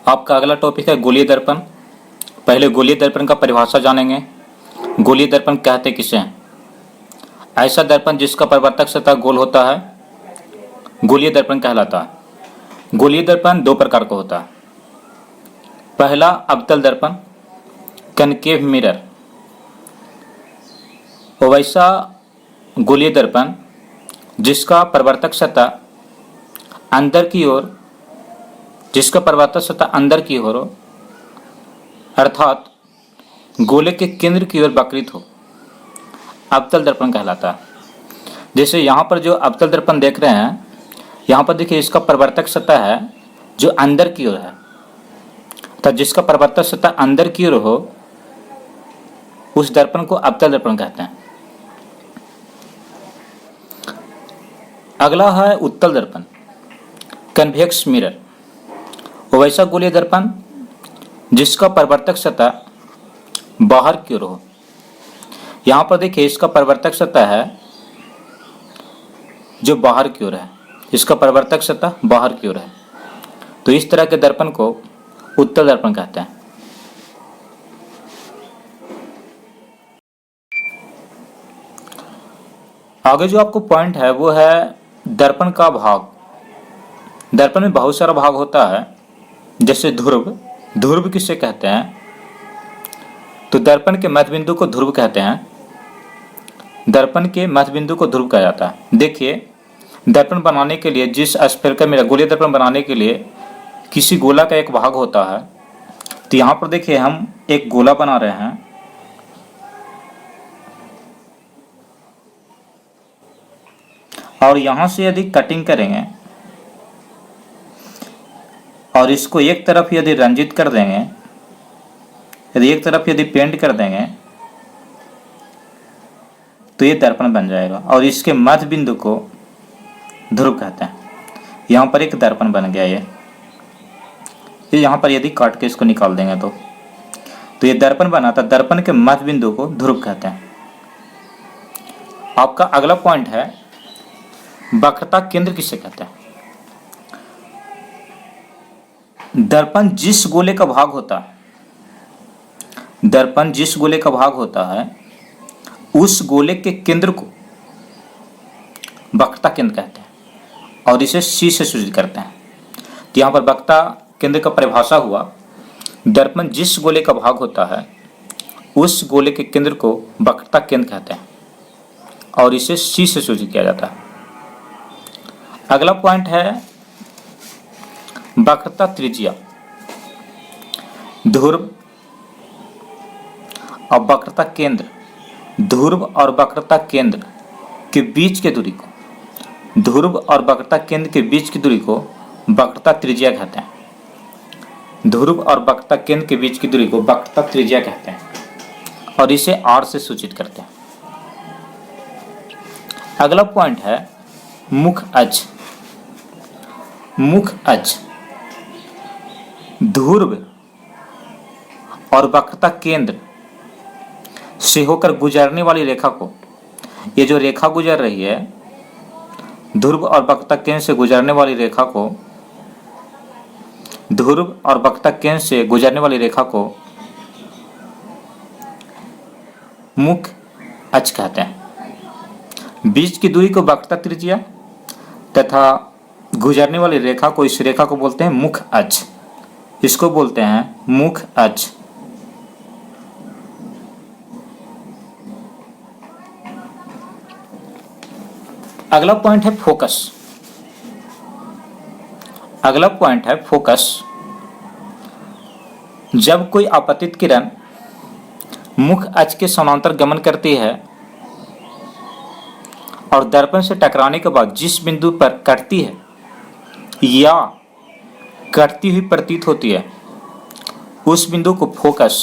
आपका अगला टॉपिक है गोलीय दर्पण। पहले गोलीय दर्पण का परिभाषा जानेंगे। गोलीय दर्पण कहते किसे हैं? ऐसा दर्पण जिसका परावर्तक सतह गोल होता है गोलीय दर्पण कहलाता है। गोलीय दर्पण दो प्रकार का होता है। पहला अवतल दर्पण, कनकेव मिरर। वैसा गोलीय दर्पण जिसका परावर्तक सतह अंदर की ओर हो, अर्थात गोले के केंद्र की ओर वक्रित हो, अवतल दर्पण कहलाता है। जैसे यहाँ पर जो अवतल दर्पण देख रहे हैं, यहाँ पर देखिए इसका परावर्तक सतह है जो अंदर की ओर है, अर्थात जिसका परावर्तक सतह अंदर की ओर हो उस दर्पण को अवतल दर्पण कहते हैं। अगला है उत्तल दर्पण, कन्वेक्स मिरर। वैसा गोलीय दर्पण जिसका परावर्तक सतह बाहर की ओर हो। यहाँ पर देखिए इसका परावर्तक सतह है जो बाहर की ओर है, इसका परावर्तक सतह बाहर की ओर है, तो इस तरह के दर्पण को उत्तल दर्पण कहते हैं। आगे जो आपको पॉइंट है वो है दर्पण का भाग। दर्पण में बहुत सारा भाग होता है, जैसे ध्रुव। ध्रुव किसे कहते हैं? तो दर्पण के मध्य बिंदु को ध्रुव कहते हैं। दर्पण के मध्य बिंदु को ध्रुव कहा जाता है। देखिए दर्पण बनाने के लिए, जिस स्फेरिकल मिरर गोलीय दर्पण बनाने के लिए किसी गोला का एक भाग होता है, तो यहाँ पर देखिए हम एक गोला बना रहे हैं। और यहाँ से यदि कटिंग करेंगे और इसको एक तरफ यदि रंजित कर देंगे, यदि एक तरफ यदि पेंट कर देंगे तो ये दर्पण बन जाएगा और इसके मध्य बिंदु को ध्रुव कहते हैं। यहाँ पर एक दर्पण बन गया। ये यहाँ पर यदि काट के इसको निकाल देंगे तो ये दर्पण बना था। दर्पण के मध्य बिंदु को ध्रुव कहते हैं। आपका अगला पॉइंट है वक्रता केंद्र किसे कहते हैं? दर्पण जिस गोले का भाग होता है, दर्पण जिस गोले का भाग होता है उस गोले के केंद्र को वक्रता केंद्र कहते हैं और इसे C से सूचित करते हैं। तो यहाँ पर वक्रता केंद्र का परिभाषा हुआ, दर्पण जिस गोले का भाग होता है उस गोले के केंद्र को वक्रता केंद्र कहते हैं और इसे C से सूचित किया जाता है। अगला पॉइंट है वक्रता त्रिज्या। ध्रुव और वक्रता केंद्र, ध्रुव और वक्रता केंद्र के बीच के दूरी को, ध्रुव और वक्रता केंद्र के बीच की दूरी को वक्रता त्रिज्या कहते हैं। ध्रुव और वक्रता केंद्र के बीच की दूरी को वक्रता त्रिज्या कहते हैं और इसे R से सूचित करते हैं। अगला पॉइंट है मुख अक्ष। मुख अक्ष ध्रुव और वक्रता केंद्र से होकर गुजरने वाली रेखा को, ये जो रेखा गुजर रही है ध्रुव और वक्रता केंद्र से गुजरने वाली रेखा को, ध्रुव और वक्रता केंद्र से गुजरने वाली रेखा को मुख अक्ष कहते हैं। बीच की दूरी को वक्रता त्रिज्या तथा गुजरने वाली रेखा को, इस रेखा को बोलते हैं मुख अक्ष। इसको बोलते हैं मुख अक्ष। अगला पॉइंट है फोकस। अगला पॉइंट है फोकस। जब कोई आपतित किरण मुख अक्ष के समांतर गमन करती है और दर्पण से टकराने के बाद जिस बिंदु पर कटती है या कटती हुई प्रतीत होती है उस बिंदु को फोकस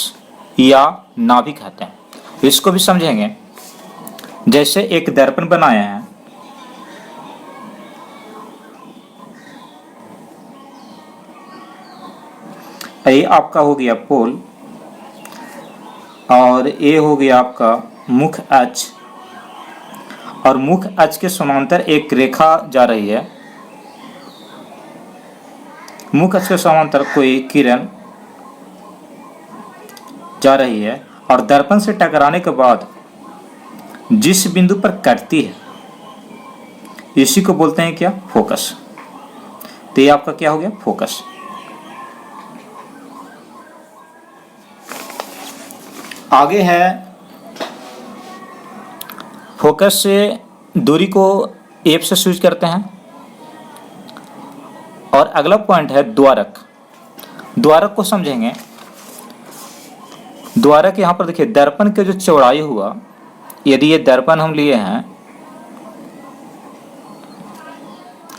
या नाभि कहते हैं। इसको भी समझेंगे। जैसे एक दर्पण बनाए हैं, ये आपका हो गया पोल और ये हो गया आपका मुख अक्ष, और मुख अक्ष के समांतर एक रेखा जा रही है। मुख अक्ष के समांतर कोई किरण जा रही है और दर्पण से टकराने के बाद जिस बिंदु पर कटती है इसी को बोलते हैं क्या? फोकस। तो ये आपका क्या हो गया? फोकस। आगे है फोकस से दूरी को एफ से स्विच करते हैं। और अगला पॉइंट है द्वारक। द्वारक को समझेंगे। द्वारक यहां पर देखिए, दर्पण के जो चौड़ाई हुआ, यदि ये दर्पण हम लिए हैं,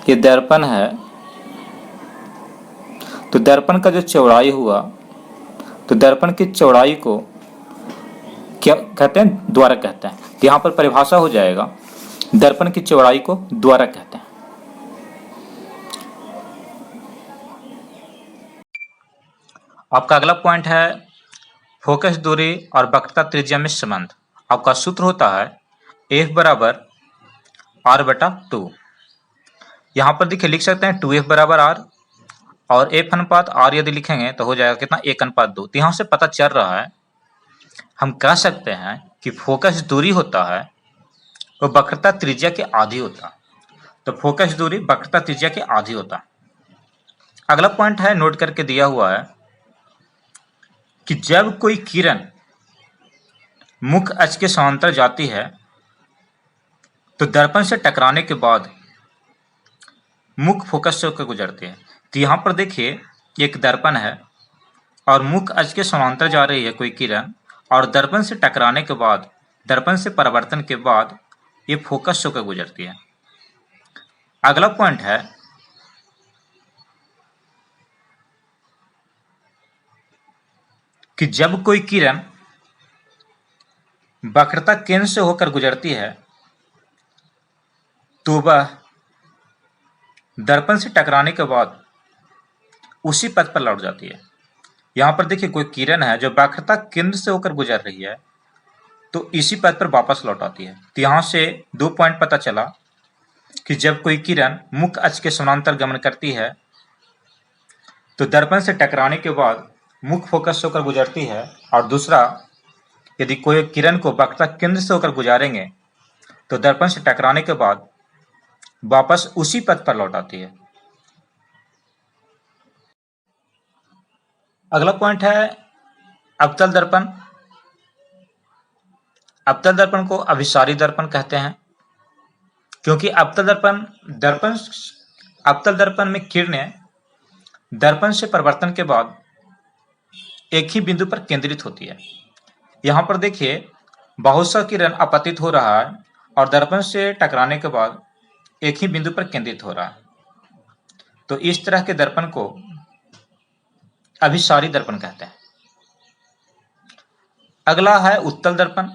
ये दर्पण है, तो दर्पण का जो चौड़ाई हुआ, तो दर्पण की चौड़ाई को क्या कहते हैं? द्वारक कहते हैं। तो यहां पर परिभाषा हो जाएगा, दर्पण की चौड़ाई को द्वारक कहते हैं। आपका अगला पॉइंट है फोकस दूरी और वक्रता त्रिज्या में संबंध। आपका सूत्र होता है F बराबर R/2। यहां पर देखिए लिख सकते हैं 2F बराबर R, और F अनुपात R यदि लिखेंगे तो हो जाएगा कितना? 1:2। तो यहां से पता चल रहा है, हम कह सकते हैं कि फोकस दूरी होता है वो वक्रता त्रिज्या के आधी होता है। तो फोकस दूरी वक्रता त्रिज्या के आधी होता है। अगला पॉइंट है, नोट करके दिया हुआ है कि जब कोई किरण मुख्य अक्ष के समांतर जाती है तो दर्पण से टकराने के बाद मुख्य फोकस से होकर गुजरती है। तो यहां पर देखिए एक दर्पण है और मुख्य अक्ष के समांतर जा रही है कोई किरण, और दर्पण से टकराने के बाद, दर्पण से परावर्तन के बाद ये फोकस से होकर गुजरती है। अगला पॉइंट है कि जब कोई किरण वक्रता केंद्र से होकर गुजरती है तो वह दर्पण से टकराने के बाद उसी पथ पर लौट जाती है। यहां पर देखिए कोई किरण है जो वक्रता केंद्र से होकर गुजर रही है, तो इसी पथ पर वापस लौट आती है। तो यहां से 2 पॉइंट पता चला कि जब कोई किरण मुख्य अक्ष के समांतर गमन करती है तो दर्पण से टकराने के बाद मुख्य फोकस से होकर गुजरती है, और दूसरा, यदि कोई किरण को वक्रता केंद्र से होकर गुजारेंगे तो दर्पण से टकराने के बाद वापस उसी पथ पर लौट आती है। अगला पॉइंट है अवतल दर्पण। अवतल दर्पण को अभिसारी दर्पण कहते हैं, क्योंकि अवतल दर्पण में किरणें दर्पण से परिवर्तन के बाद एक ही बिंदु पर केंद्रित होती है। यहां पर देखिए बहुत सा किरण अपतित हो रहा है और दर्पण से टकराने के बाद एक ही बिंदु पर केंद्रित हो रहा है। तो इस तरह के दर्पण को अभिसारी दर्पण कहते हैं। अगला है उत्तल दर्पण।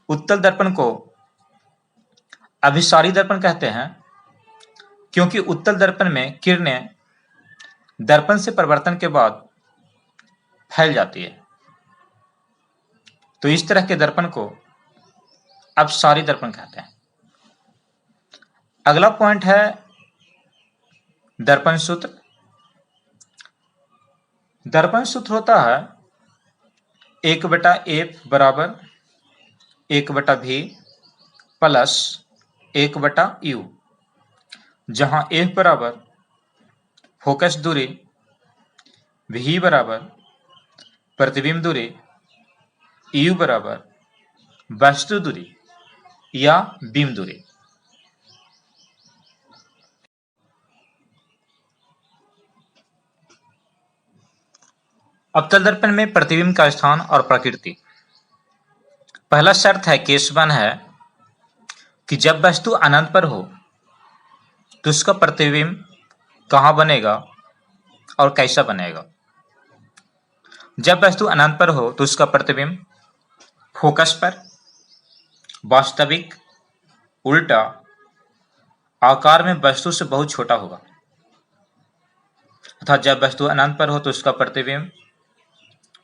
उत्तल दर्पण को अभिसारी दर्पण कहते हैं, क्योंकि उत्तल दर्पण में किरणें दर्पण से परिवर्तन के बाद फैल जाती है। तो इस तरह के दर्पण को अपसारी दर्पण कहते हैं। अगला पॉइंट है दर्पण सूत्र। दर्पण सूत्र होता है 1/F बराबर 1/V प्लस 1/U, जहां F बराबर फोकस दूरी, V बराबर प्रतिबिंब दूरी, U बराबर वस्तु दूरी या बीम दूरी। अवतल दर्पण में प्रतिबिंब का स्थान और प्रकृति। पहला शर्त है, केस 1 है कि जब वस्तु अनंत पर हो तो उसका प्रतिबिंब कहां बनेगा और कैसा बनेगा। जब वस्तु अनंत पर हो तो उसका प्रतिबिंब फोकस पर, वास्तविक, उल्टा, आकार में वस्तु से बहुत छोटा होगा। अर्थात जब वस्तु अनंत पर हो तो उसका प्रतिबिंब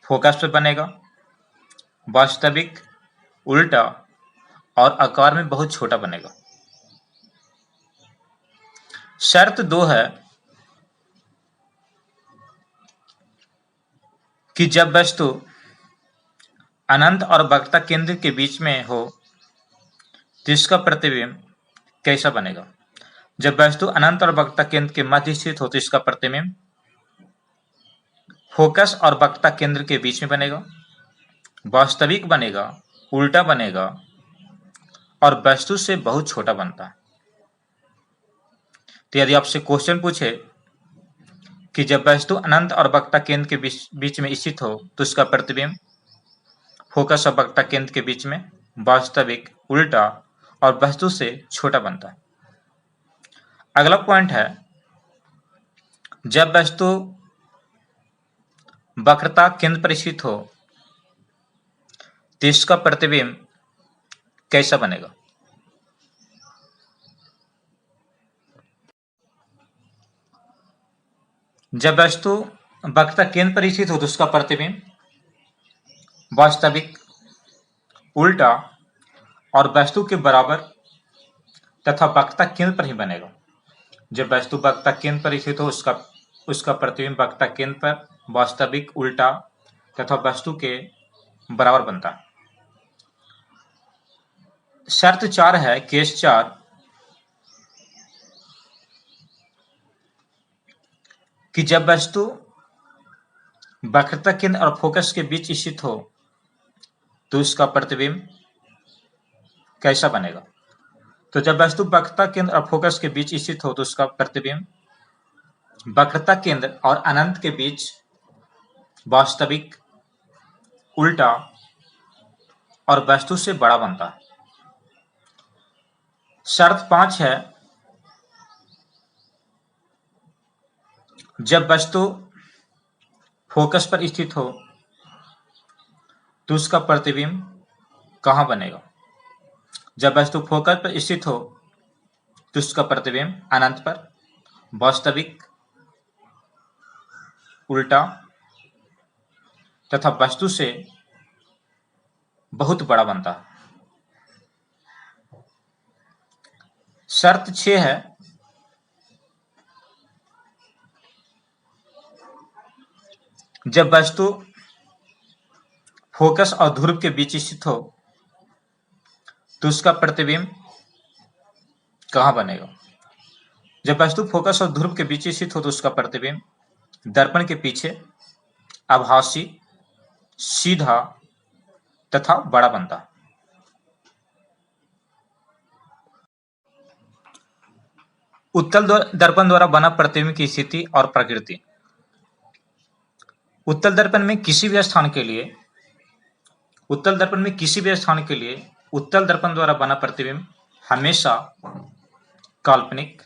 फोकस पर बनेगा, वास्तविक, उल्टा और आकार में बहुत छोटा बनेगा। शर्त 2 है कि जब वस्तु अनंत और वक्रता केंद्र के बीच में हो तो इसका प्रतिबिंब कैसा बनेगा। जब वस्तु अनंत और वक्रता केंद्र के मध्य स्थित हो तो इसका प्रतिबिंब फोकस और वक्रता केंद्र के बीच में बनेगा, वास्तविक बनेगा, उल्टा बनेगा और वस्तु से बहुत छोटा बनता है। तो यदि आपसे क्वेश्चन पूछे कि जब वस्तु अनंत और वक्रता केंद्र के बीच में स्थित हो तो उसका प्रतिबिंब फोकस और वक्रता केंद्र के बीच में, वास्तविक, उल्टा और वस्तु से छोटा बनता है। अगला पॉइंट है, जब वस्तु वक्रता केंद्र पर स्थित हो तो इसका प्रतिबिंब कैसा बनेगा। जब वस्तु वक्रता केंद्र पर स्थित हो तो उसका प्रतिबिंब वास्तविक, उल्टा और वस्तु के बराबर तथा वक्रता केंद्र पर ही बनेगा। जब वस्तु वक्रता केंद्र पर स्थित हो उसका प्रतिबिंब वक्रता केंद्र पर वास्तविक, उल्टा तथा वस्तु के बराबर बनता है। शर्त 4 है, केस 4, कि जब वस्तु वक्रता केंद्र और फोकस के बीच स्थित हो तो उसका प्रतिबिंब कैसा बनेगा। तो जब वस्तु वक्रता केंद्र और फोकस के बीच स्थित हो तो उसका प्रतिबिंब वक्रता केंद्र और अनंत के बीच वास्तविक, उल्टा और वस्तु से बड़ा बनता है। शर्त 5 है, जब वस्तु फोकस पर स्थित हो तो उसका प्रतिबिंब कहां बनेगा। जब वस्तु फोकस पर स्थित हो तो उसका प्रतिबिंब अनंत पर, वास्तविक, उल्टा तथा वस्तु से बहुत बड़ा बनता है। शर्त 6 है, जब वस्तु फोकस और ध्रुव के बीच स्थित हो तो उसका प्रतिबिंब कहां बनेगा। जब वस्तु फोकस और ध्रुव के बीच स्थित हो तो उसका प्रतिबिंब दर्पण के पीछे, आभासी, सीधा तथा बड़ा बनता है। उत्तल दर्पण द्वारा बना प्रतिबिंब की स्थिति और प्रकृति। उत्तल दर्पण में किसी भी स्थान के लिए उत्तल दर्पण द्वारा बना प्रतिबिंब हमेशा काल्पनिक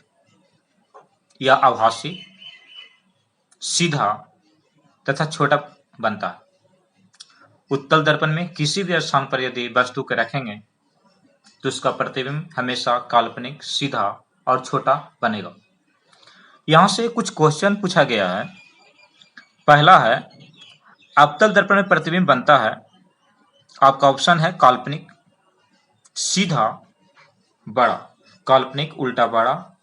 या आभासी, सीधा तथा छोटा बनता है। उत्तल दर्पण में किसी भी स्थान पर यदि वस्तु को रखेंगे तो उसका प्रतिबिंब हमेशा काल्पनिक, सीधा और छोटा बनेगा। यहां से कुछ क्वेश्चन पूछा गया है। पहला है, अवतल दर्पण में प्रतिबिंब बनता है, आपका ऑप्शन है काल्पनिक, सीधा, बड़ा, काल्पनिक, उल्टा, बड़ा,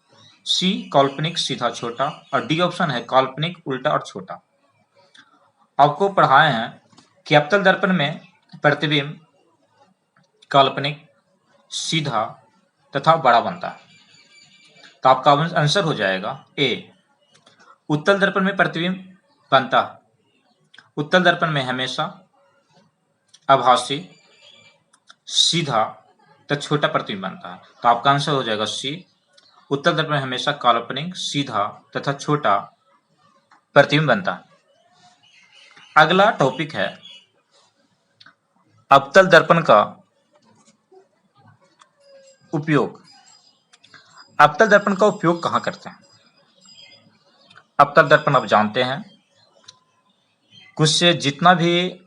सी काल्पनिक, सीधा, छोटा और डी ऑप्शन है काल्पनिक, उल्टा और छोटा। आपको पढ़ाए हैं कि अवतल दर्पण में प्रतिबिंब काल्पनिक, सीधा तथा बड़ा बनता है। तो आपका आंसर हो जाएगा ए। उत्तल दर्पण में प्रतिबिंब बनता है, उत्तल दर्पण में हमेशा आभासी, सीधा तथा छोटा प्रतिबिंब बनता है। तो आपका आंसर हो जाएगा सी। उत्तल दर्पण में हमेशा काल्पनिक, सीधा तथा छोटा प्रतिबिंब बनता है। अगला टॉपिक है अवतल दर्पण का उपयोग। अवतल दर्पण का उपयोग कहां करते हैं। अवतल दर्पण आप जानते हैं, कुछ से जितना भी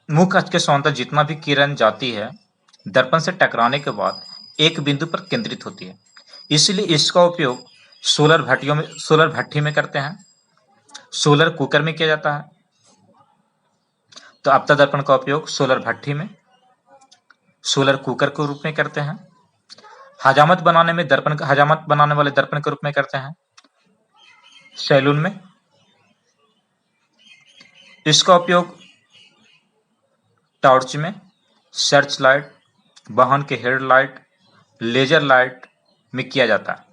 मुख्य अक्ष के समांतर जितना भी किरण जाती है दर्पण से टकराने के बाद एक बिंदु पर केंद्रित होती है, इसलिए इसका उपयोग सोलर भट्ठी में करते हैं, सोलर कुकर में किया जाता है। तो अवतल दर्पण का उपयोग सोलर भट्ठी में, सोलर कुकर के रूप में करते हैं, हजामत बनाने वाले दर्पण के रूप में करते हैं, सैलून में, इसका उपयोग टॉर्च में, सर्च लाइट, वाहन के हेडलाइट, लेजर लाइट में किया जाता है।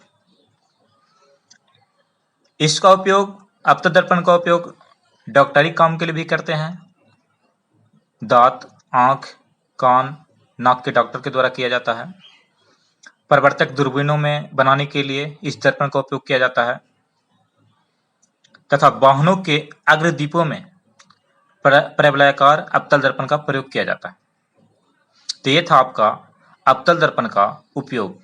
इसका उपयोग, अवतल दर्पण का उपयोग डॉक्टरी काम के लिए भी करते हैं। दांत, आंख, कान, नाक के डॉक्टर के द्वारा किया जाता है। प्रवर्तक दूरबीनों में बनाने के लिए इस दर्पण का उपयोग किया जाता है तथा वाहनों के अग्रदीपों में परवलयाकार अवतल दर्पण का प्रयोग किया जाता है। तो ये था आपका अवतल दर्पण का उपयोग।